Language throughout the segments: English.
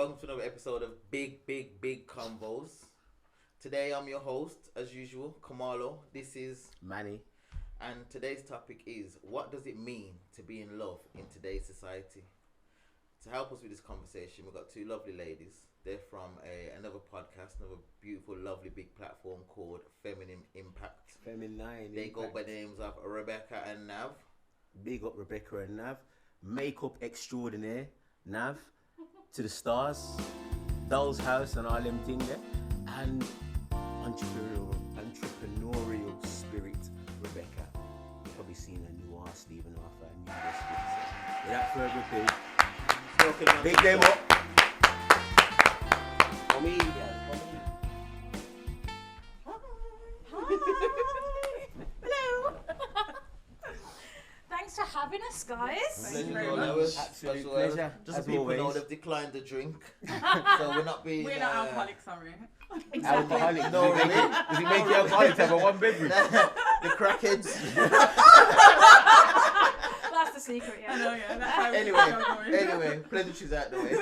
welcome to another episode of Big Convos. Today I'm your host, as usual, Kamalo. This is Manny. And today's topic is, what does it mean to be in love in today's society? To help us with this conversation, we've got two lovely ladies. They're from another podcast, another beautiful, lovely, big platform called Feminine Impact. Feminine They Impact. go by the names of Rebecca and Nav. Big up Rebecca and Nav. Makeup extraordinaire, Nav. To the stars. Doll's House and all them things there. And entrepreneurial spirit, Rebecca. You've probably seen a new ass leaving off our new recipe. Without further ado, big them up. Come here, guys. Hello. Thanks for having us, guys. Thank you very very much. much. Absolute pleasure. Just so As people know always. they've declined the drink. So we're not being... We're not alcoholics, sorry. Exactly. Alcoholic. No, Does it make you alcoholic to have a one beverage? The crackheads. That's the secret, I yeah. know, yeah. That's how Anyway, pleasantries out the way.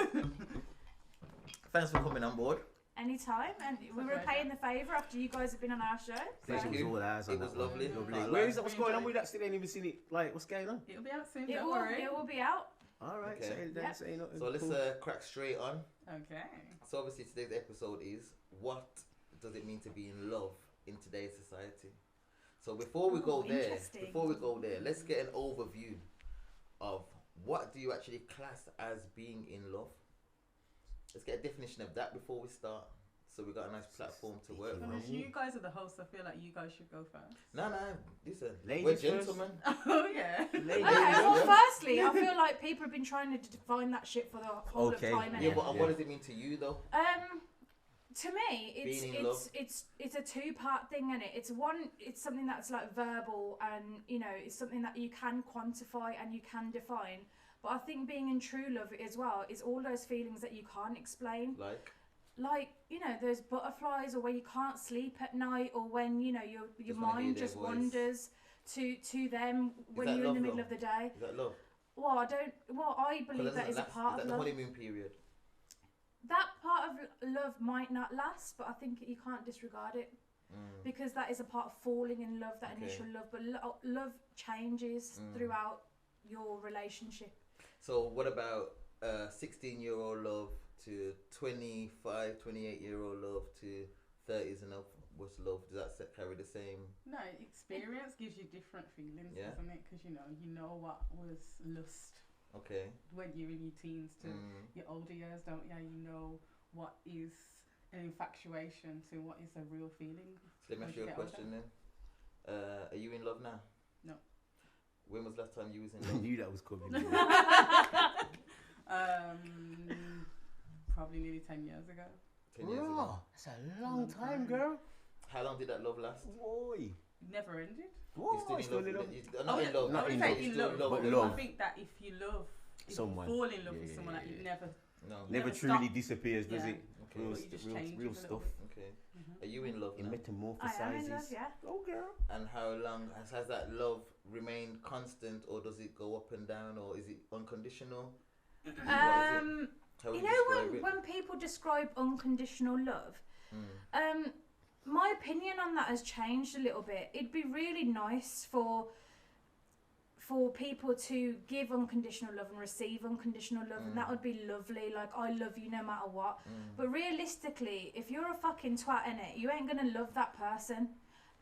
Thanks for coming on board. Anytime, and we're repaying the favour after you guys have been on our show. Thank It you. was all ours on It was that one. lovely. Lovely. Can't Where lie. is that? What's going on with that? Still ain't even seen it. Like, what's going on? It'll be out soon, It don't will, worry. it will be out. All right, Okay. say Yep. say nothing. So let's Cool. crack straight on. Okay. So obviously today's episode is, what does it mean to be in love in today's society? So before we go there, interesting. let's get an overview of what do you actually class as being in love. Let's get a definition of that before we start. So we got a nice platform to work Well, from. as you guys are the hosts, I feel like you guys should go first. No, listen, Ladies we're first. gentlemen. Oh, yeah. Ladies. Okay, well, Yeah. firstly, I feel like people have been trying to define that shit for the whole Okay. of time. Yeah, innit? but what does it mean to you though? To me, Being in love. it's a two-part thing, innit? It's something that's like verbal, and it's something that you can quantify and you can define. But I think being in true love as well is all those feelings that you can't explain. Like those butterflies, or where you can't sleep at night, or when your Just wanna hear mind their just voice. wanders to them when that you're in love, the middle though? of the day. Is that love? Well, I believe that is a part Is of that the love. honeymoon period? That part of love might not last, but I think you can't disregard it, because that is a part of falling in love, that Okay. initial love. But love changes throughout your relationship. So what about 16-year-old love to 25, 28-year-old love to 30s and up? What's love? Does that carry the same? No, experience gives you different feelings, Yeah. doesn't it? Because, you know what was lust Okay. when you're in your teens to your older years, don't you? You know what is an infatuation to what is a real feeling. So let me ask you a question then. Are you in love now? No. When was the last time you was in I love? knew that was coming. Probably nearly 10 years ago. 10 years ago. Bro, that's a long time, girl. How long did that love last? Boy. Never ended. You still in love? Not in love. Not I in would say love. in Still love. in love But with love. I think that if you Someone. fall in love with Yeah, someone, that you yeah. never. No. Never Never truly stop. disappears, does Yeah. it? Okay. Real, But you just real, change real a little stuff. bit. Okay. Mhm. Are you in love It now? metamorphosizes. I am in love, yeah. Oh, girl. And how long has that love remained constant, or does it go up and down, or is it unconditional? How would You you know describe it? when people describe unconditional love, my opinion on that has changed a little bit. It'd be really nice for people to give unconditional love and receive unconditional love, and that would be lovely. Like, I love you no matter what. But realistically, if you're a fucking twat in it, you ain't gonna love that person.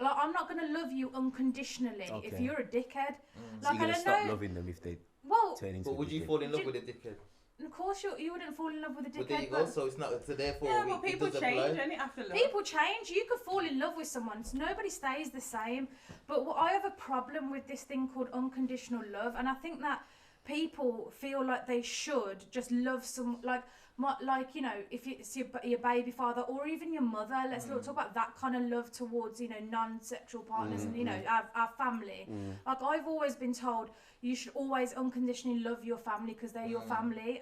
Like, I'm not gonna love you unconditionally if Okay. you're a dickhead. So Like, you're I gonna don't stop know. loving them if they Well, turn into But would you dickhead. fall in love Do- with a dickhead? of course you wouldn't fall in love with a But there you dickhead. go. But So it's not. So therefore, Yeah, but it people does change, apply. and it after love. people change. You could fall in love with someone. So nobody stays the same. But I have a problem with this thing called unconditional love, and I think that people feel like they should just love some like if it's your baby father or even your mother. Let's not talk about that kind of love towards non-sexual partners and our family. Like, I've always been told you should always unconditionally love your family because they're your family.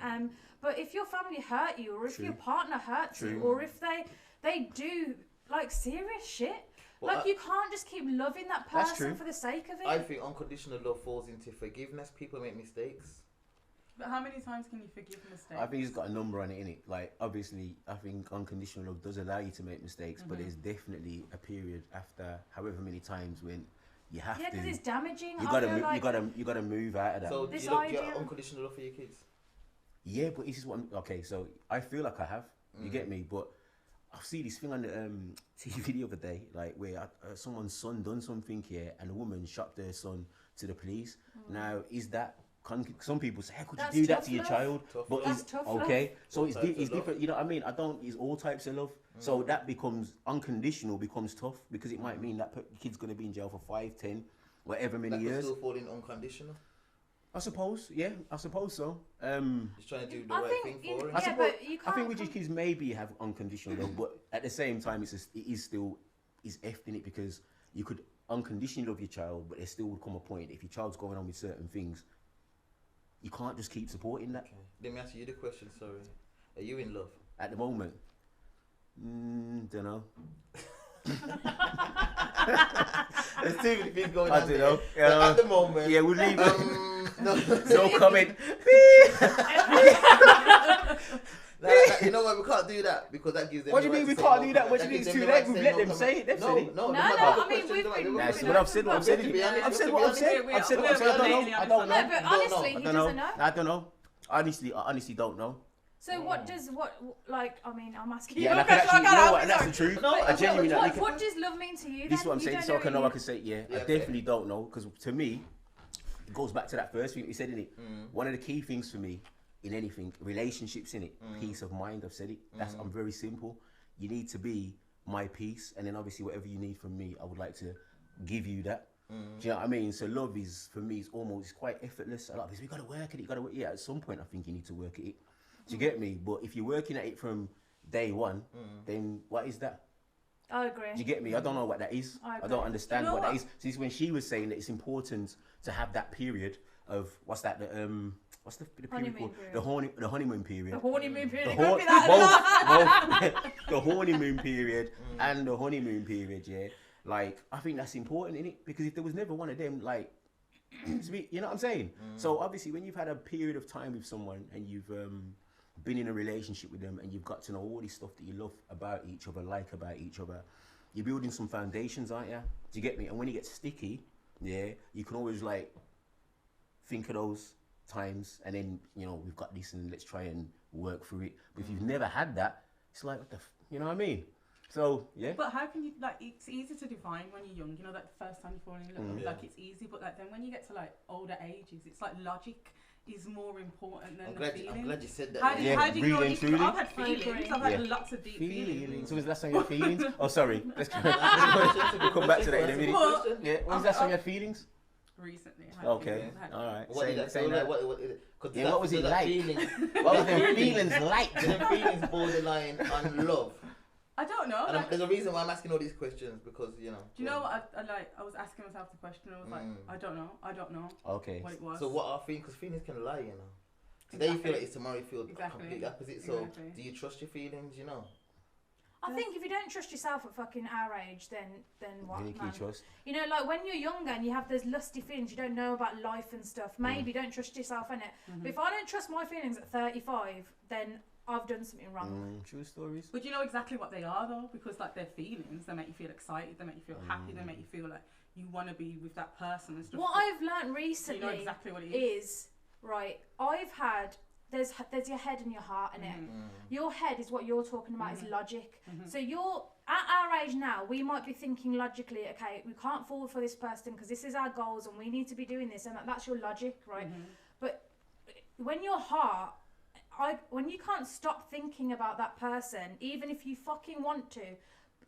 But if your family hurt you, or if your partner hurts you, or if they do like serious shit, Well, you can't just keep loving that That's person true. for the sake of it. I think unconditional love falls into forgiveness. People make mistakes. But how many times can you forgive mistakes? I think it's got a number on it, innit? Like, obviously, I think unconditional love does allow you to make mistakes, but there's definitely a period after however many times when you have Yeah, to. because it's damaging. You gotta move out of that. So, do This you idea- have unconditional love for your kids? Yeah, but this is what okay, so I feel like I have. You get me? But I see this thing on the TV the other day, like where someone's son done something here, and a woman shot their son to the police. Now, is that some people say, how could That's you do that tough to your love. child? Tough But That's it's tough love. okay. So All it's types of different. love. You know what I mean? It's all types of love. So that becomes unconditional, becomes tough because it might mean that kid's gonna be in jail for 5, 10, whatever many That could years. still fall in unconditional. I suppose, yeah, I suppose so. Just trying to do the I right think thing for him. I Yeah, suppose, but you I think can't with your kids maybe have unconditional love, but at the same time, it is still effed in it because you could unconditionally love your child, but there still would come a point if your child's going on with certain things, you can't just keep supporting that. Okay. Let me ask you the question. Sorry, are you in love? At the moment, don't know. There's too many things going I on don't there. know. But at the moment, Yeah, we'll leave it. no, No comment. you know what? We can't do that because that gives them. What do you the mean right we to say can't no do that? comment. What do you mean gives it's them too the late? right to We've say let no them comment. say it. They've said it. No, No, they might no, have I mean, questions, we've they might- been- they might- That's been what I've open said. What I've book. said. To be honest, I've said what I've said. I've said what I've said. I don't know. I don't No, know. but honestly, he I don't know. doesn't know. I don't know. Honestly, I honestly don't know. So what does I mean, I'm asking Yeah, you and I a can question. actually, you know what? And that's the truth. No, I genuinely. What does love mean to you? This is then? what I'm You saying. don't So I know can know. I any- can say, yeah, Yeah, I definitely don't know because to me, it goes back to that first thing we said in it. One of the key things for me in anything, relationships in it, peace of mind. I've said it. I'm very simple. You need to be my peace, and then obviously whatever you need from me, I would like to give you that. Do you know what I mean? So love is for me, it's quite effortless. A lot of people, you got to work at it. You got to work. Yeah, at some point, I think you need to work at it. Do you get me? But if you're working at it from day one, then what is that? I agree. Do you get me? I don't know what that is. I I agree. don't understand You know what that what? is. So this is when she was saying that it's important to have that period of what's that? What's the period Honeymoon called? period. The honeymoon period. The honeymoon period. The It could be that. both, the honeymoon period and the honeymoon period. Yeah, like I think that's important in it because if there was never one of them, like, you know what I'm saying? So obviously, when you've had a period of time with someone and you've been in a relationship with them and you've got to know all this stuff that you love about each other, like about each other, you're building some foundations, aren't you? Do you get me? And when it gets sticky, yeah, you can always like think of those times and then, you know, we've got this and let's try and work through it. But if you've never had that, it's like, what the you know what I mean? So, yeah. But how can you, like, it's easy to define when you're young, you know, like the first time you fall in love, like it's easy, but like then when you get to like older ages, it's like logic is more important than the feeling. I'm glad you said that. How do you, Yeah, how do you know really these, and truly. I've had feelings, I've had Yeah. lots of deep feelings. So was the last time you had feelings? Oh, sorry. Let's we'll come back to that in a minute. But- Yeah, when was the last time you had feelings? Recently. I had Okay, feelings, I had- all right. What did that feel like? What was it like? Feeling, What was them feelings like? Did them feelings borderline on love? I don't know. And Like, there's a reason why I'm asking all these questions because, you know. do you know what I was asking myself the question, I was like, I don't know Okay. what it was. So what are feelings? Because feelings can lie, you know. Today you feel like it's tomorrow you feel Exactly. completely opposite. So Exactly. do you trust your feelings, you know? I think if you don't trust yourself at fucking our age, then what, You man? trust. You know, like when you're younger and you have those lusty feelings, you don't know about life and stuff. Maybe don't trust yourself in it. But if I don't trust my feelings at 35, then I've done something wrong. True stories. But you know exactly what they are though, because like their feelings, they make you feel excited, they make you feel happy, they make you feel like you want to be with that person and stuff. What I've learned recently you know exactly what it is. is, right, I've had, there's your head and your heart in it. Your head is what you're talking about, is logic. So you're, at our age now, we might be thinking logically, okay, we can't fall for this person because this is our goals and we need to be doing this, and that's your logic, right? But when your heart, when you can't stop thinking about that person, even if you fucking want to,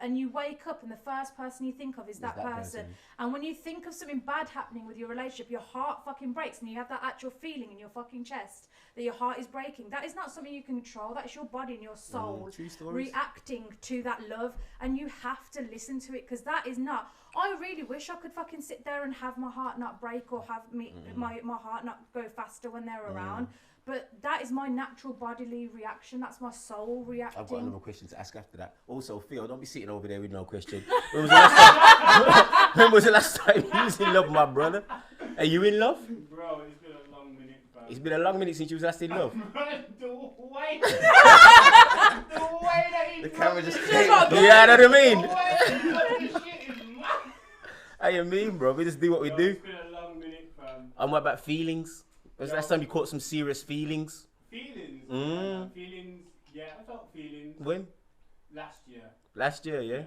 and you wake up and the first person you think of is that person. And when you think of something bad happening with your relationship, your heart fucking breaks and you have that actual feeling in your fucking chest that your heart is breaking. That is not something you can control. That is your body and your soul reacting to that love, and you have to listen to it, because that is not, I really wish I could fucking sit there and have my heart not break or have my heart not go faster when they're around. But that is my natural bodily reaction. That's my soul reacting. I've got another question to ask after that. Also, Phil, don't be sitting over there with no question. When was the last time you was in love, my brother? Are you in love? Bro, it's been a long minute, fam. It's been a long minute since you was last in love. The way that he The camera just Yeah, I know what I mean. the way he does this shit is mad. How you mean, bro? We just do what we do. It's been a long minute, fam. And what about feelings? When's the last time you caught some serious feelings? Feelings. Feelings. Yeah, I felt feelings When? last year. Last year, yeah?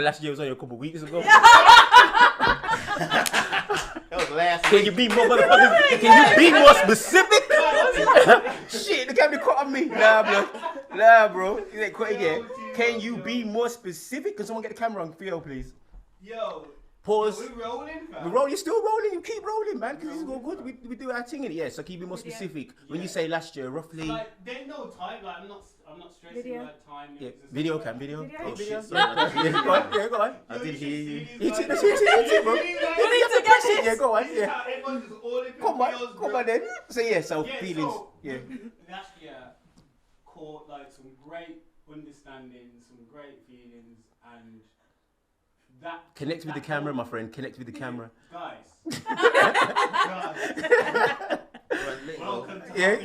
Last year was only a couple of weeks ago. That was last Can you be more motherfuckers? Can you be more specific? Shit, the camera caught on me. Nah, bro. You ain't caught again. Can you be more specific? Can someone get the camera on Theo, please? Yo. Pause. We're rolling, fam. We roll. You're still rolling. You keep rolling, man. Because it's all good. We do our thing in it. Yeah. So keep it more specific. When you say last year, roughly. Like, there's no time. Like, I'm not stressing Video. like time. Yeah. It's just Video like- cam. Video. Video. Oh, Video. shit. Yeah, go on. Yeah, go on. I Yo, did you hear you. should see Hit these it, guys. bro. You need to get this. Yeah, go on. This is Yeah. how everyone's just all in Come videos, bro. on then. So yeah. So Yeah, feelings. so- Yeah. Last year, caught like some great understanding, some great feelings, and that. Connect with the camera, my friend. Connect with the camera. Guys. Welcome to Yeah.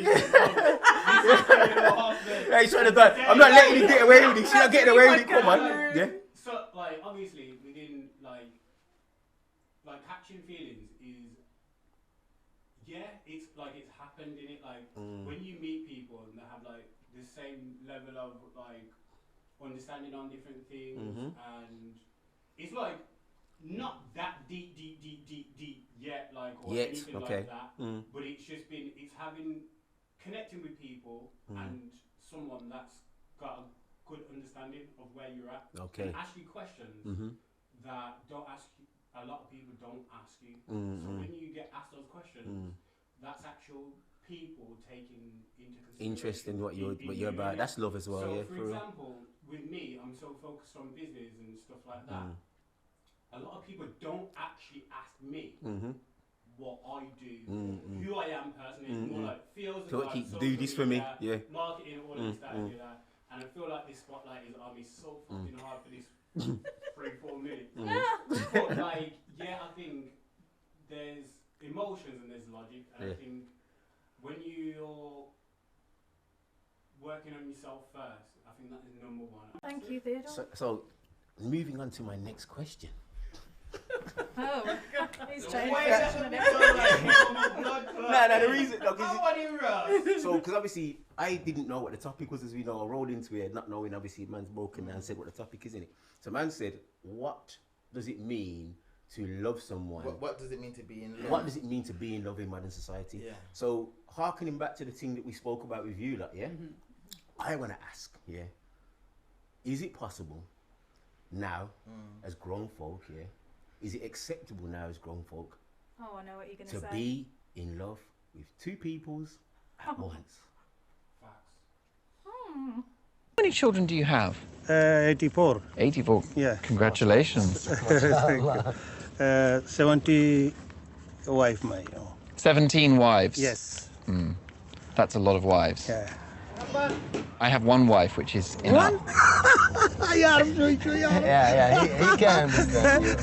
Unconditional Hey, he's trying to die. I'm not letting you get away with it. She's not getting away with it. Come on. Yeah. So, like, obviously, within like catching feelings is, yeah, it's like it's happened in it. Like when you meet people and they have like the same level of like understanding on different things, and it's like not that deep yet, like or anything like that. But it's just been connecting with people and someone that's got a good understanding of where you're at. Okay. And ask you questions that a lot of people don't ask you. So when you get asked those questions, that's actual people taking into consideration Interest in what you're about. That's love as well. so Yeah. for example, with me, I'm so focused on business and stuff like that. A lot of people don't actually ask me what I do, who I am personally. It's more like feels So like keep social do this for me. media, Yeah. marketing, all of this, that, and that. And I feel like this spotlight is on me so fucking hard for this 3-4 minutes. But like, yeah, I think there's emotions and there's logic, and I think when you're working on yourself first, I think that is number one. Thank you, Theodore. So moving on to my next question. Oh, he's changed. Wait, that's a bit No, the reason. No, So, because obviously I didn't know what the topic was, as we know. I rolled into it not knowing. Obviously, man's broken down and said what the topic is, isn't it? So man said, "What does it mean to love someone? What does it mean to be in love? What does it mean to be in love in modern society?" Yeah. So harkening back to the thing that we spoke about with you, like, yeah, I want to ask, yeah, is it possible now, as grown folk, yeah, is it acceptable now as grown folk Oh, I know what you're going to say. be in love with two peoples at once? Hmm. How many children do you have? 84. 84. Yeah. Congratulations. Thank you. 70 wife my. 17 wives. Yes. That's a lot of wives. Yeah. I have one wife, which is enough. Yeah, He can understand you.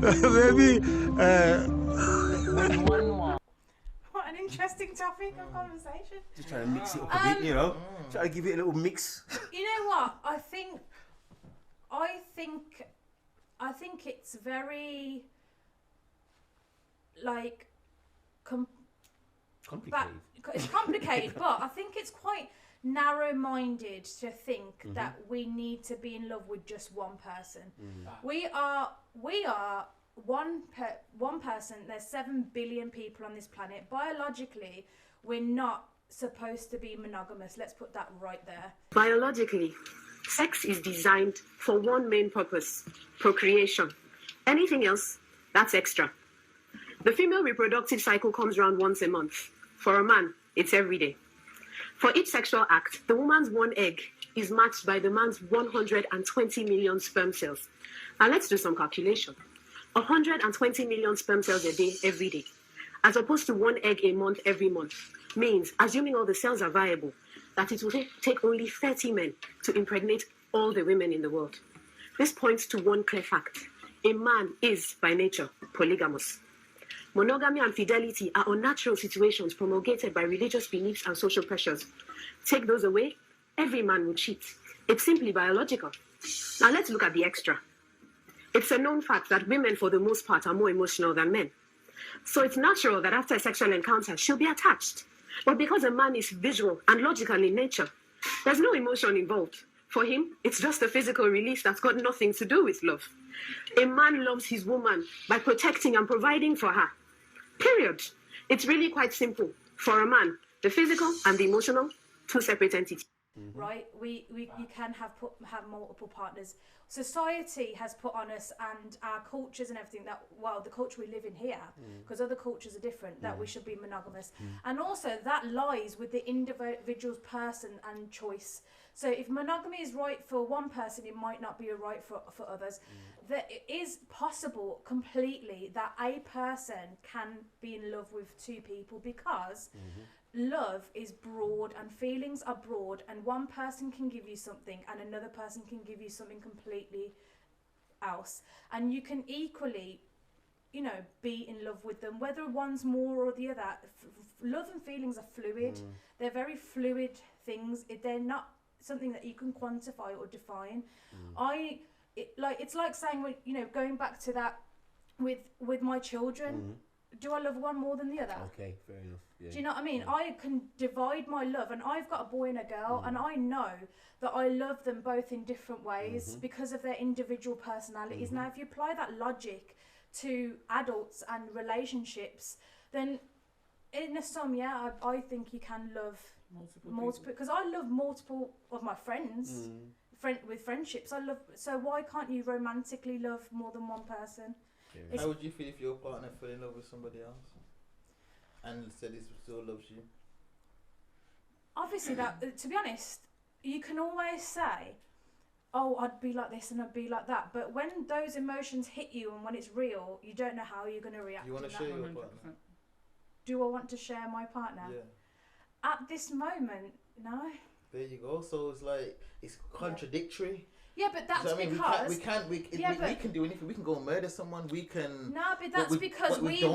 maybe. What an interesting topic of conversation. Just trying to mix it up a bit, you know, try to give it a little mix. You know what? I think it's very like Complicated. it's complicated, but I think it's quite narrow-minded to think that we need to be in love with just one person. We are one person. There's 7 billion people on this planet. Biologically, we're not supposed to be monogamous. Let's put that right there. Biologically, sex is designed for one main purpose: procreation. Anything else, that's extra. The female reproductive cycle comes around once a month. For a man, it's every day. For each sexual act, the woman's one egg is matched by the man's 120 million sperm cells. Now let's do some calculation. 120 million sperm cells a day, every day, as opposed to one egg a month, every month, means, assuming all the cells are viable, that it will take only 30 men to impregnate all the women in the world. This points to one clear fact. A man is, by nature, polygamous. Monogamy and fidelity are unnatural situations promulgated by religious beliefs and social pressures. Take those away, every man will cheat. It's simply biological. Now let's look at the extra. It's a known fact that women, for the most part, are more emotional than men. So it's natural that after a sexual encounter, she'll be attached. But because a man is visual and logical in nature, there's no emotion involved. For him, it's just a physical release that's got nothing to do with love. A man loves his woman by protecting and providing for her. Period. It's really quite simple. For a man, the physical and the emotional, two separate entities. Right? You can have multiple partners. Society has put on us, and our cultures and everything, that, well, the culture we live in here, because other cultures are different, that we should be monogamous. And also that lies with the individual's person and choice. So if monogamy is right for one person, it might not be right for others. That it is possible completely that a person can be in love with two people, because love is broad and feelings are broad, and one person can give you something and another person can give you something completely else, and you can equally, you know, be in love with them, whether one's more or the other. Love and feelings are fluid. They're very fluid things. They're not something that you can quantify or define. It's like saying, you know, going back to that with my children, do I love one more than the other? Okay, fair enough. Yeah. Do you know what I mean? I can divide my love, and I've got a boy and a girl, and I know that I love them both in different ways because of their individual personalities. Now, if you apply that logic to adults and relationships, then in a sum, yeah, I think you can love multiple, because I love multiple of my friends. With friendships, so why can't you romantically love more than one person? How would you feel if your partner fell in love with somebody else and said he still loves you? Obviously, that, to be honest, you can always say, oh, I'd be like this and I'd be like that, but when those emotions hit you and when it's real, you don't know how you're going to react. You want to share your partner? Do I want to share my partner? Yeah. At this moment, no. There you go. So it's like, it's contradictory. Yeah, but that's because we can do anything. We can go and murder someone. We can. No, but that's because we've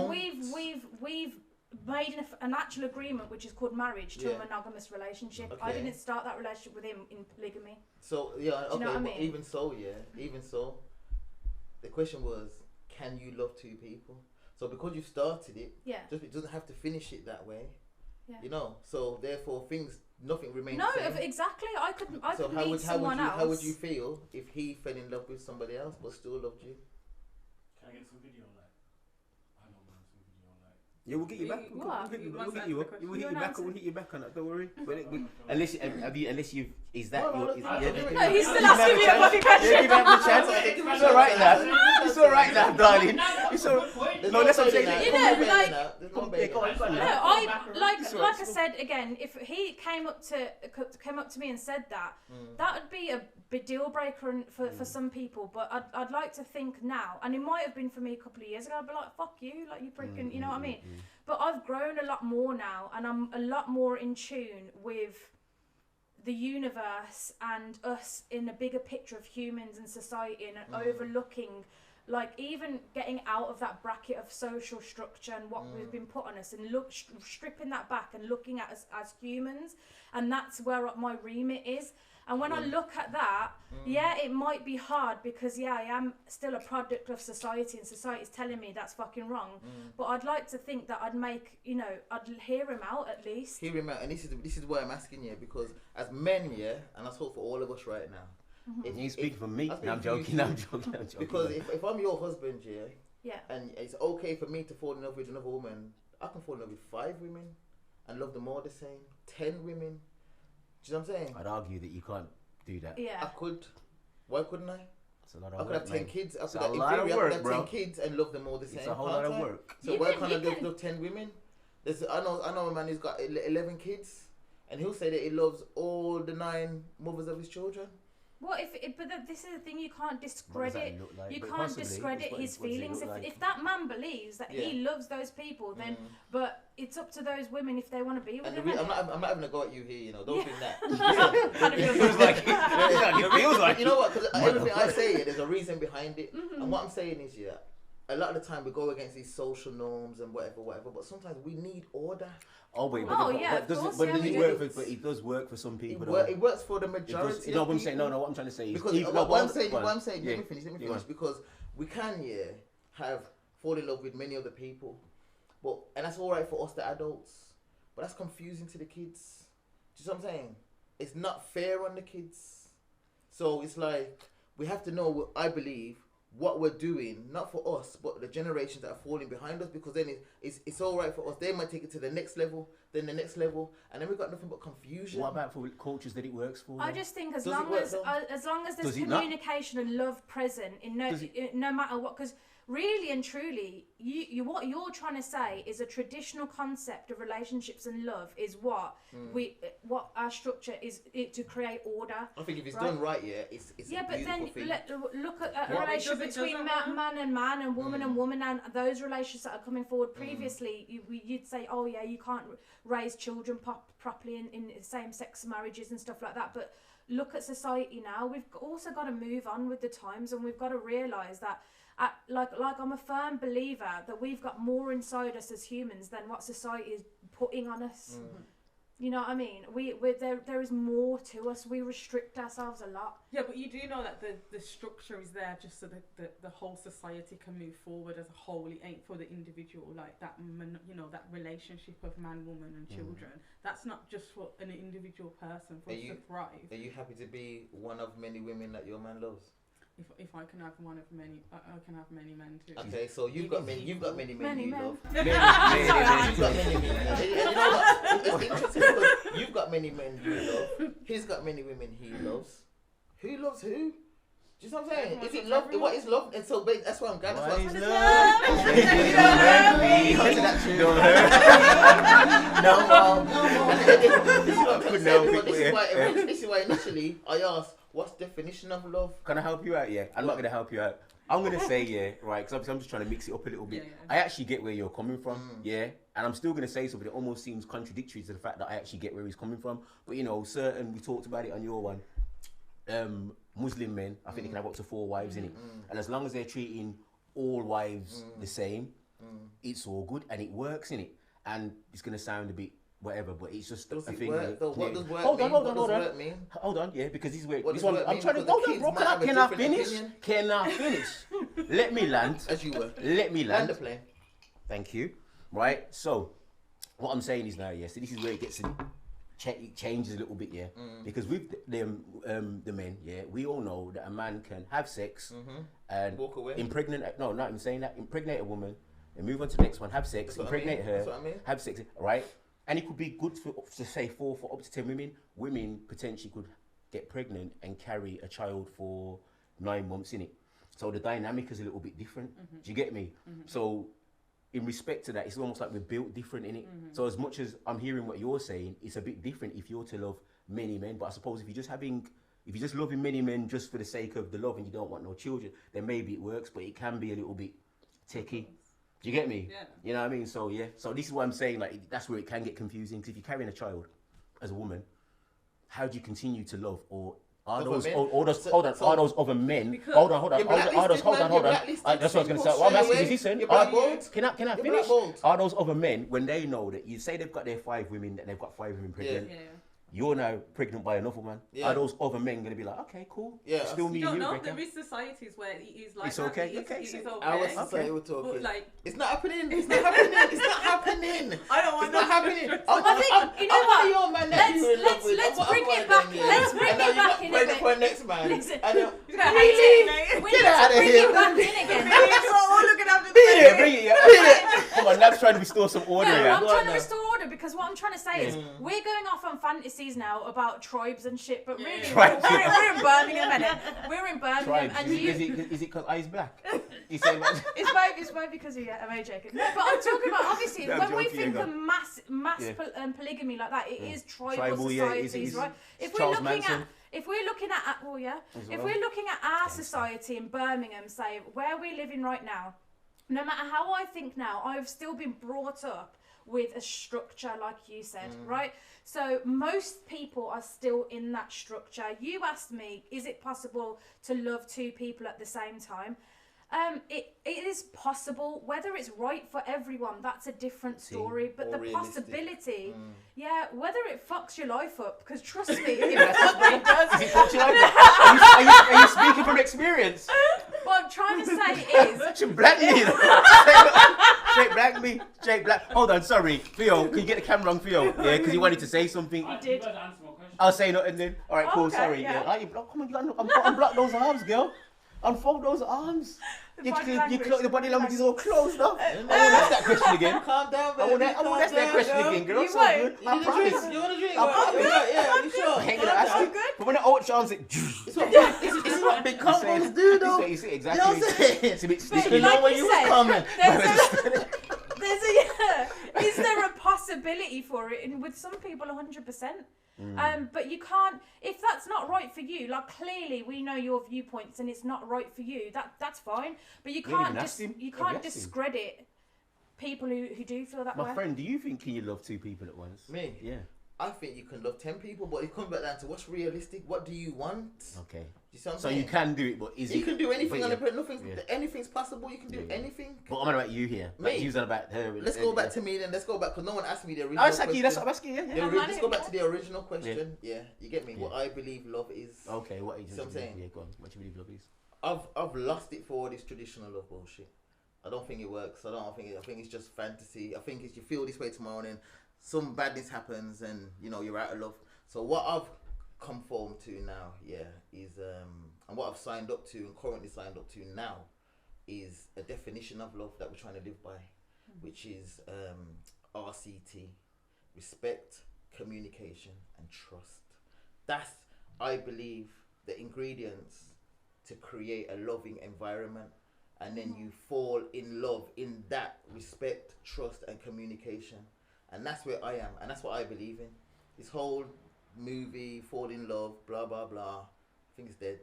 made an actual agreement, which is called marriage, to a monogamous relationship. Okay. I didn't start that relationship with him in polygamy. So yeah, okay, you know what I mean? Even so, the question was, can you love two people? So because you started it, it doesn't have to finish it that way. Yeah. You know, so therefore nothing remains the same. Exactly. I could meet someone else. How would you feel if he fell in love with somebody else but still loved you? Can I get some video on that? I don't know, some video on that. Yeah, we'll get you back. We'll get you up. We'll hit you back. We'll hit you back on that. Don't worry. Unless you've is that no, he's still asking me a fucking question. Yeah, give him the chance. It's all right now. It's all right now, darling. It's all. No, that's what I'm saying. You know, like I said again, if he came up to me and said that, that would be a big deal breaker for some people. But I'd like to think now, and it might have been for me a couple of years ago. I'd be like, fuck you, like you freaking, you know what I mean? But I've grown a lot more now, and I'm a lot more in tune with the universe and us in a bigger picture of humans and society, and overlooking, like, even getting out of that bracket of social structure and what we've been put on us, and stripping that back and looking at us as humans. And that's where my remit is. And when I look at that, it might be hard, because I am still a product of society, and society's telling me that's fucking wrong. But I'd like to think that I'd hear him out at least. Hear him out, and this is why I'm asking you, because as men, and I talk for all of us right now. If you speak for me, I'm joking. Because if I'm your husband, and it's okay for me to fall in love with another woman, I can fall in love with 5 women and love them all the same. 10 women. Do you know what I'm saying? I'd argue that you can't do that. Yeah. I could. Why couldn't I? It's a lot of I work, could have 10 kids. It's a lot of work, bro. 10 kids and love them all the same. It's a whole lot of work. So why can't I love 10 women? I know a man who's got 11 kids, and he'll say that he loves all the 9 mothers of his children. Well, this is the thing, you can't discredit. Like? You can't discredit his feelings. If that man believes that he loves those people, then but it's up to those women if they want to be with him. I'm not having a go at you here, you know. Don't think that. It feels like you know what? Because everything I say, there's a reason behind it, and what I'm saying is, a lot of the time we go against these social norms and whatever, but sometimes we need order. Oh wait, Oh, but, yeah, but, does of it, course, but yeah, does we it do. work for? But it does work for some people. It works for the It majority. does, you know what I'm saying? No, what I'm trying to say is, Because even- what I'm saying, go on. what I'm saying, Yeah. let me finish. Go on. Because we can, have fall in love with many other people, and that's all right for us, the adults, but that's confusing to the kids. Do you see what I'm saying? It's not fair on the kids. So it's like we have to know. I believe what we're doing, not for us, but the generations that are falling behind us, because then it's all right for us. They might take it to the next level, then the next level, and then we've got nothing but confusion. What about for cultures that it works for? I though? just think as Does it long work as though? there's Does it not? communication and love present in no matter what, because really and truly, you what you're trying to say is a traditional concept of relationships and love is what what our structure is to create order. I think if it's done right, it's Yeah, a but beautiful then thing. look at a What? relationship It between doesn't man and man and woman and those relations that are coming forward. Previously, you'd say, oh yeah, you can't raise children properly in same-sex marriages and stuff like that. But look at society now. We've also got to move on with the times, and we've got to realise that. Like I'm a firm believer that we've got more inside us as humans than what society is putting on us. You know what I mean? There is more to us. We restrict ourselves a lot. Yeah, but you do know that the structure is there just so that the whole society can move forward as a whole. It ain't for the individual, like that, that relationship of man, woman and children. That's not just for an individual person, for us to thrive. Are you happy to be one of many women that your man loves? If I can have one of many, I can have many men too. Okay, so you've got many men Many you men. love. Many, You've got many men. And you know what? It's interesting because you've got many men you love. He's got many women he loves. Who loves who? Do you know what I'm saying? Is it love? What is love? And so that's why I'm glad. What is That's love? This is why initially I asked, what's the definition of love? Can I help you out? Yeah, I'm not going to help you out. I'm going to say, right, because I'm just trying to mix it up a little bit. Yeah. I actually get where you're coming from, and I'm still going to say something that almost seems contradictory to the fact that I actually get where he's coming from. But, we talked about it on your one, Muslim men, I think they can have up to 4 wives in it. And as long as they're treating all wives the same, it's all good and it works in it. And it's going to sound a bit whatever, but it's just Does a it thing. work though? What does work Hold mean? on. What does work mean? Hold on, yeah, because this is where What this does one. work I'm mean? trying to Because hold the on, bro. kids might have a Can I different finish? opinion. Can I finish? Let me land. As you were. Let me Land land. the plane. Thank you. Right. So, what I'm saying is now, so this is where it gets it changes a little bit, because with the men, we all know that a man can have sex and Walk away. impregnate. No, not even saying that. Impregnate a woman and move on to the next one. Have sex, That's what I impregnate mean. her. That's what I mean. Have sex, right? And it could be good for say 4 for up to 10 women. Women potentially could get pregnant and carry a child for 9 months in it. So the dynamic is a little bit different. Do you get me? So in respect to that, it's almost like we're built different in it. So as much as I'm hearing what you're saying, it's a bit different if you're to love many men. But I suppose if you're just loving many men just for the sake of the love and you don't want no children, then maybe it works, but it can be a little bit techie. Do you get me? Yeah. You know what I mean? So so this is what I'm saying, like that's where it can get confusing, because if you're carrying a child as a woman, how do you continue to love? Or are Other those men? are those other men? Because- Hold on. You're blacklisted, Hold on. man, you're blacklisted. That's what I was going to say. Simple, What I'm asking straight is, listen, away. You're blackballed. can I You're finish? blackballed. Are those other men, when they know that you say they've got their 5 women, that they've got 5 women pregnant, Yeah. you're now pregnant by another man? Yeah. Are those other men going to be like, okay, cool, Yeah. still me You and don't you, know. There Rebecca? is societies where it is like It's that. okay, It is, okay, it is so okay. Our society we're But talking. like, It's not happening. It's not happening. It's not happening. I don't want It's not happening. I think, you know what? Your man that you in love with. Let's What bring other it man back. then you? Let's bring And now it you back got in a pregnant bit. for a next man. Listen. And then, he's gonna hate it, mate. We Get need out to of bring here. it back in again. We're all looking after the Yeah, bring it. Come on, Lab's trying to restore some order No, here. I'm Go trying on to now. restore order because what I'm trying to say is we're going off on fantasies now about tribes and shit, but really Tribes. we're in Birmingham, innit? We're in Birmingham, Tribes. and Is it because I is black? You say It's maybe because of you. I'm joking. No, but I'm talking about obviously No, I'm when we joking, think yeah, of go. mass Yeah. polygamy like that, it is tribal Tribal, yeah, it is, societies, it is. right? It's If Charles we're looking Manson. at if we're looking at As if well. we're looking at our society in Birmingham, say where we're living right now, no matter how I think now, I've still been brought up with a structure, like you said, right? So most people are still in that structure. You asked me, is it possible to love 2 people at the same time? It is possible. Whether it's right for everyone, that's a different story. But the realistic. possibility, whether it fucks your life up, because trust me, it Are you speaking from experience? What I'm trying to say is... She blacked me. Straight black. Hold on, sorry. Theo, can you get the camera on Theo? Yeah, because he wanted to say something. You did. I'll say nothing then. All right, cool, Okay, sorry. yeah. Yeah. You block, come on, you got unblock those arms, girl. Unfold those arms. The body language. The body language is all closed up. I won't ask that question again. Calm down, I baby. won't ask that question again, girl. You So won't. good. I promise. You want to drink? I'm good. Yeah, you sure? I ain't gonna ask you. good. But when the old chance it... It's what big couples do, though. You see, You exactly. know what I'm saying? It's a bit But sticky. like where you you was said, coming. is there a possibility for it? And with some people, 100%. But you can't, if that's not right for you, like clearly we know your viewpoints and it's not right for you, that's fine. But you can't discredit people who do feel that way. My friend, do you think can you love two people at once? Me? Yeah. I think you can love 10 people, but it comes back down to what's realistic. What do you want? Okay. You see what I'm So saying? you can do it, but is it? You can do anything on but the anything's possible. You can do anything. But I'm not about you here. Me? Like, you said about her. Let's go back to me then. Let's go back because no one asked me the original Oh, it's question. okay. That's what I'm asking. Yeah. Let's go back to the original question. Yeah, you get me. What I believe love is. Okay. What is See what I'm saying? Yeah, go on. What do you believe love is? I've lost it for all this traditional love bullshit. I don't think it works. I think it's just fantasy. I think it's you feel this way tomorrow and then some badness happens and you're out of love. So what I've conformed to now, is and what I've signed up to and currently signed up to now is a definition of love that we're trying to live by, which is RCT: respect, communication, and trust. That's, I believe, the ingredients to create a loving environment. And then you fall in love in that respect, trust, and communication. And that's where I am. And that's what I believe in. This whole movie, fall in love, blah, blah, blah, I think it's dead.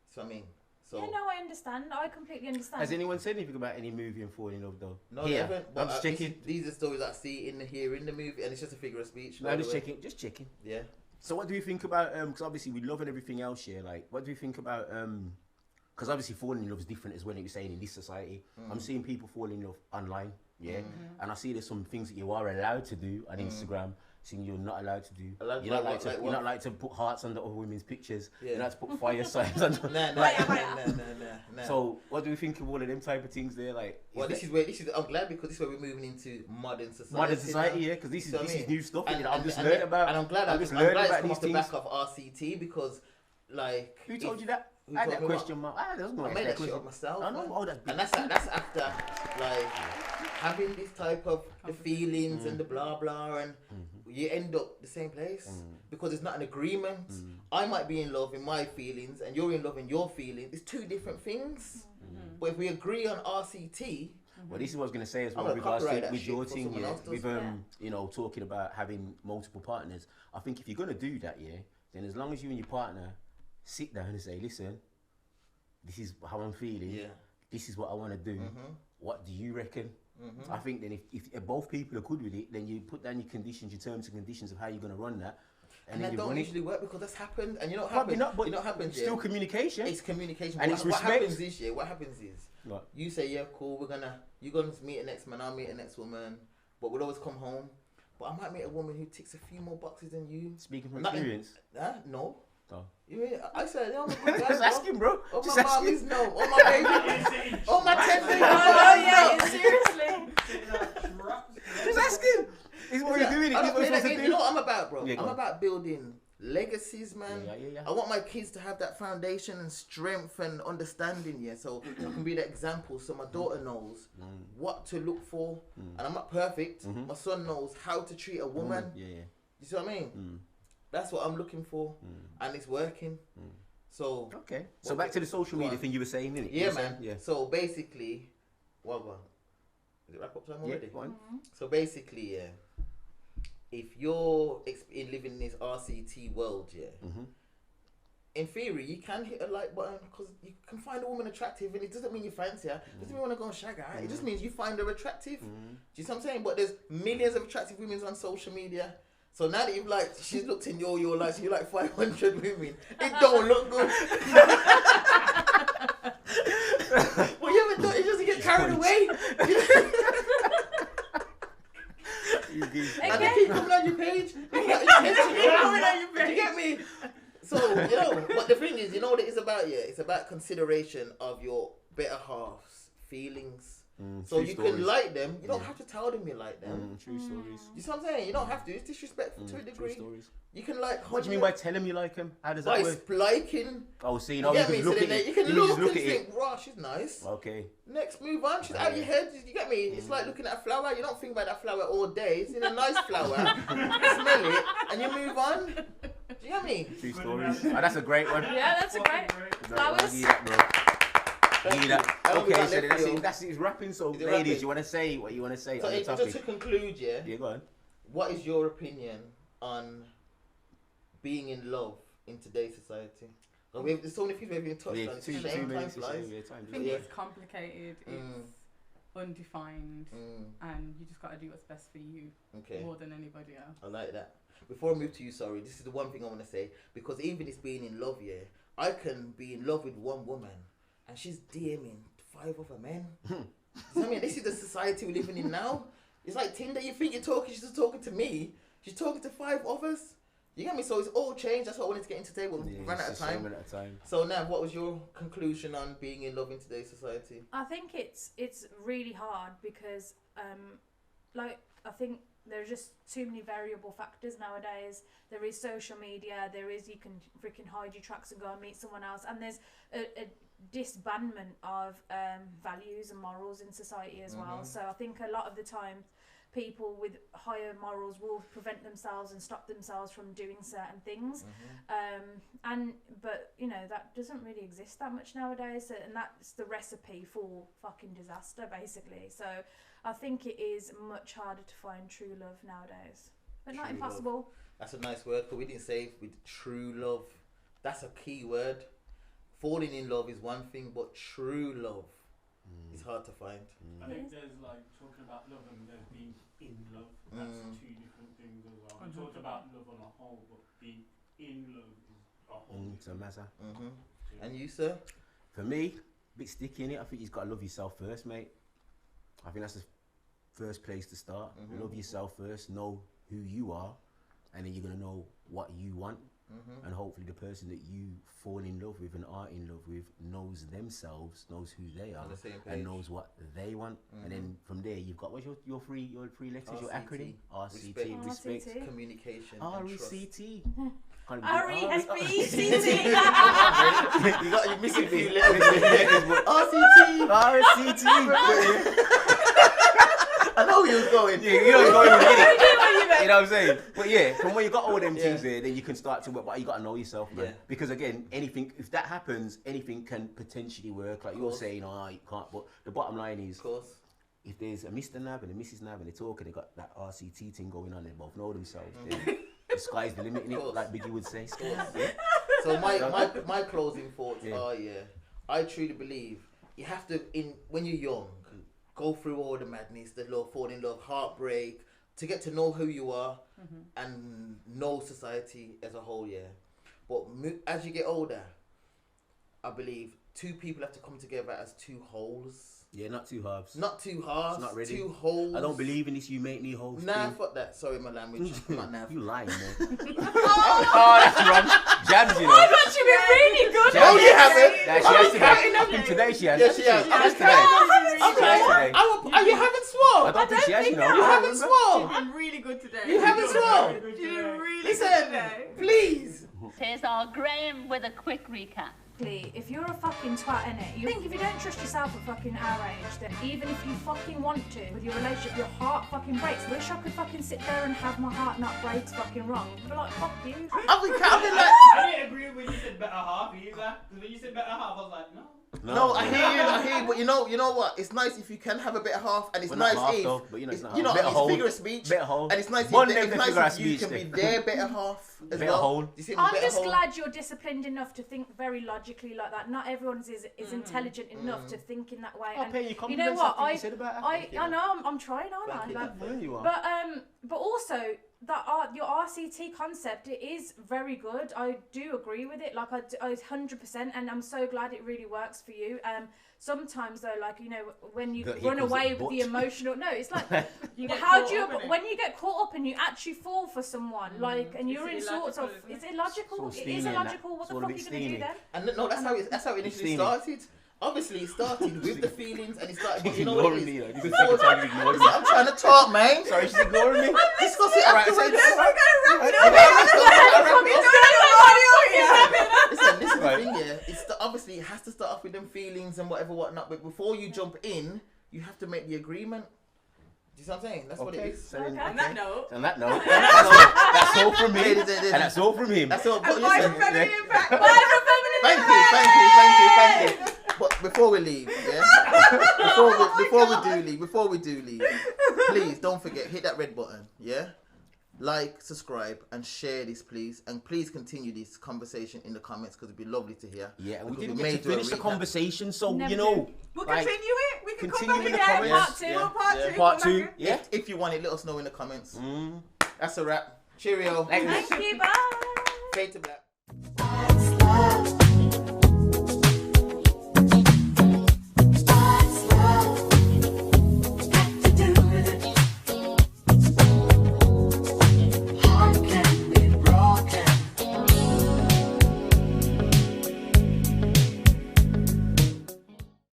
So I mean, I understand. I completely understand. Has anyone said anything about any movie and falling in love though? No, they haven't. I'm just checking. These are stories I see in the movie, and it's just a figure of speech. No, just checking. Yeah. So what do you think about, because obviously we love and everything else here, like, what do you think about, because obviously falling in love is different as when you were saying in this society. I'm seeing people fall in love online, and I see there's some things that you are allowed to do on Instagram, seeing you're not allowed to do. You're not allowed to put hearts under other women's pictures. You're not to put fire signs under. Nah. So what do we think of all of them type of things there? Like, I'm glad because this is where we're moving into modern society. Yeah, because this is new stuff. And I'm just learning about. And I'm glad I'm just it's learning come about off these the things. back of RCT because, like, Who told you that? Who I had told that me question mark. I made that shit up myself. I know. Oh, that's big. And that's after like having this type of the feelings and the blah blah, and you end up the same place because it's not an agreement. I might be in love in my feelings, and you're in love in your feelings. It's two different things. But if we agree on RCT. Well, this is what I was going to say as well I'm in regards to gonna with your copyright that thing, shit for with someone else talking about having multiple partners. I think if you're going to do that, then as long as you and your partner sit down and say, listen, this is how I'm feeling. This is what I want to do. What do you reckon? I think then if both people are good with it, then you put down your conditions, your terms and conditions of how you're going to run that. And that don't usually work because that's happened. And you know what Probably happens? not, but you know what happens? still communication. It's communication. And it's respect. What happens is What? you say, yeah, cool, you're gonna meet a next man, I'll meet a next woman, but we'll always come home. But I might meet a woman who ticks a few more boxes than you. Speaking from experience. No. Oh. You mean, I said, yeah, I'm a good guy, Just asking, bro. Oh, Just my asking. mommies, no. Oh, my baby. Oh, my 10 baby. Seriously. Just asking. This is what you're doing. You know what I'm about, bro? Yeah, I'm about building legacies, man. Yeah. I want my kids to have that foundation and strength and understanding, so I can be the example so my daughter knows what to look for. And I'm not perfect. My son knows how to treat a woman. You see what I mean? That's what I'm looking for, and it's working. So okay. So back to the social media thing you were saying, innit? Yeah, man. Yeah. So basically, is it wrap up time already? Yeah, so basically, if you're living in this RCT world, in theory, you can hit a like button because you can find a woman attractive, and it doesn't mean you fancy her. It doesn't mean you want to go and shag her. It just means you find her attractive. Do you see what I'm saying? But there's millions of attractive women on social media. So now that you've she's looked in your life, so you're like 500 women. It don't look good. Well, carried away. And they keep coming on your page. Do you get me? So, you know, but the thing is, you know what it is about, yeah? It's about consideration of your better half's feelings. So you can like them. You don't have to tell them you like them. True stories. You see what I'm saying? You don't have to. It's disrespectful to a degree. You can like. What do you mean by tell them you like him? How does that work? Liking. Oh, see, You no, get you me? can look So at then it. you can You look just and look at it. think, "Wow, she's nice." Okay. Next, move on. She's out of your head. You get me? It's like looking at a flower. You don't think about that flower all day. It's in a nice flower. Smell it, and you move on. Do you get me? True stories. Oh, that's a great one. Yeah, that's a great. Flowers. Okay, so that's it. It's wrapping. So, it ladies, wrapping? you want to say what you want to say So on the just topic? to conclude, yeah. Yeah, go on. What is your opinion on being in love in today's society? There's so many people we've been touched on. It's shame, time flies. I think it's complicated. It's undefined, and you just got to do what's best for you more than anybody else. I like that. Before I move to you, sorry, this is the one thing I want to say, because even it's being in love, yeah, I can be in love with one woman and she's DMing 5 other men. I mean, this is the society we're living in now. It's like Tinder. You think you're talking, she's just talking to me. She's talking to 5 others. You get me? So it's all changed. That's what I wanted to get into today. We'll run out of time. So Nav, what was your conclusion on being in love in today's society? I think it's really hard because, I think there's just too many variable factors nowadays. There is social media. There is you can freaking hide your tracks and go and meet someone else. And there's a disbandment of values and morals in society as well. So I think a lot of the time people with higher morals will prevent themselves and stop themselves from doing certain things. But you know, that doesn't really exist that much nowadays, and that's the recipe for fucking disaster basically. So I think it is much harder to find true love nowadays, but not impossible. Love. That's a nice word, but we didn't say with true love. That's a key word. Falling in love is one thing, but true love is hard to find. I think there's like talking about love and there's being in love. That's 2 different things as well. We talked about love on a whole, but being in love is a whole. It's a matter. And you, sir? For me, a bit sticky in it. I think you've got to love yourself first, mate. I think that's the first place to start. Love yourself first. Know who you are, and then you're gonna know what you want. And hopefully the person that you fall in love with and are in love with knows themselves, knows who they are, and knows what they want. And then from there you've got what's your three letters, RCT. your acronym? RCT, respect, communication, RECT. RESPECT. You're missing a few letters. RCT. I know where he was going. Yeah, you know where you're going with it. You know what I'm saying? But yeah, from when you got all them things there, then you can start to work. But you got to know yourself, man. Because again, anything, if that happens, anything can potentially work. Like you're saying, oh, you can't. But the bottom line is, if there's a Mr. Nav and a Mrs. Nav and they're talking, they got that RCT thing going on, they both know themselves. Then the sky's the limit, innit? Like Biggie would say. So my closing thoughts are, I truly believe you have to, when you're young, go through all the madness, the love, fall in love, heartbreak, to get to know who you are and know society as a whole, But as you get older, I believe 2 people have to come together as 2 wholes. Yeah, not 2 halves. Not 2 halves, not ready. 2 holes. I don't believe in this you make me whole. Nah, fuck that. Sorry, my language. Not now. You lying, man. Oh, that's wrong. Jabs, you know. I thought you'd be really good. No, you haven't. Nah, she has today. I think today she has. Yeah, she has. You haven't swore. I don't think she has, you know. You haven't swore. I'm really good today. You haven't swore. You're really Listen, good today. please. Here's our Graham with a quick recap. If you're a fucking twat, innit? You think if you don't trust yourself at fucking our age, then even if you fucking want to, with your relationship, your heart fucking breaks. Wish I could fucking sit there and have my heart not break fucking wrong. But like, fuck you. I've been like... I didn't agree when you said better half either. Because when you said better half, I was like, no. No, I hear you, but you know what? It's nice if you can have a better half, and it's nice if it's figure of speech, and it's nice if you can be their better half as well. I'm just glad you're disciplined enough to think very logically like that. Not everyone is intelligent enough to think in that way. I'll pay you know what? I know I'm trying, aren't I? You are. But but also that your RCT concept, it is very good. I do agree with it. Like I 100%, and I'm so glad it really works for you. Sometimes though, like, you know, when you run away with the emotional, no, it's like when you get caught up and you actually fall for someone, like, and you're in sorts of, it's illogical. It is illogical. What the fuck are you gonna do then? And no, that's how it initially started. Obviously, it started with the feelings, and it started. But you know what it is? I'm trying to talk, man. Sorry, she's ignoring me. Discuss it afterwards. Listen, this is the thing, yeah. Obviously, it has to start off with them feelings and whatnot. But before you jump in, you have to make the agreement. Do you see what I'm saying? That's what it is. Okay. On that note. That's all from me. And that's all from him. That's all. But Bye listen, from Feminine Impact. Thank you. But before we leave, yeah. Before we do leave, please don't forget, hit that red button, yeah. Like, subscribe, and share this, please. And please continue this conversation in the comments, because it'd be lovely to hear. Yeah, and we didn't get to finish the conversation, so Never you know. do. We'll like, continue it. We can come continue back in the again. comments. Part two. Part 2. Yeah. If you want it, let us know in the comments. That's a wrap. Cheerio. Thank you. Bye. Fade to black.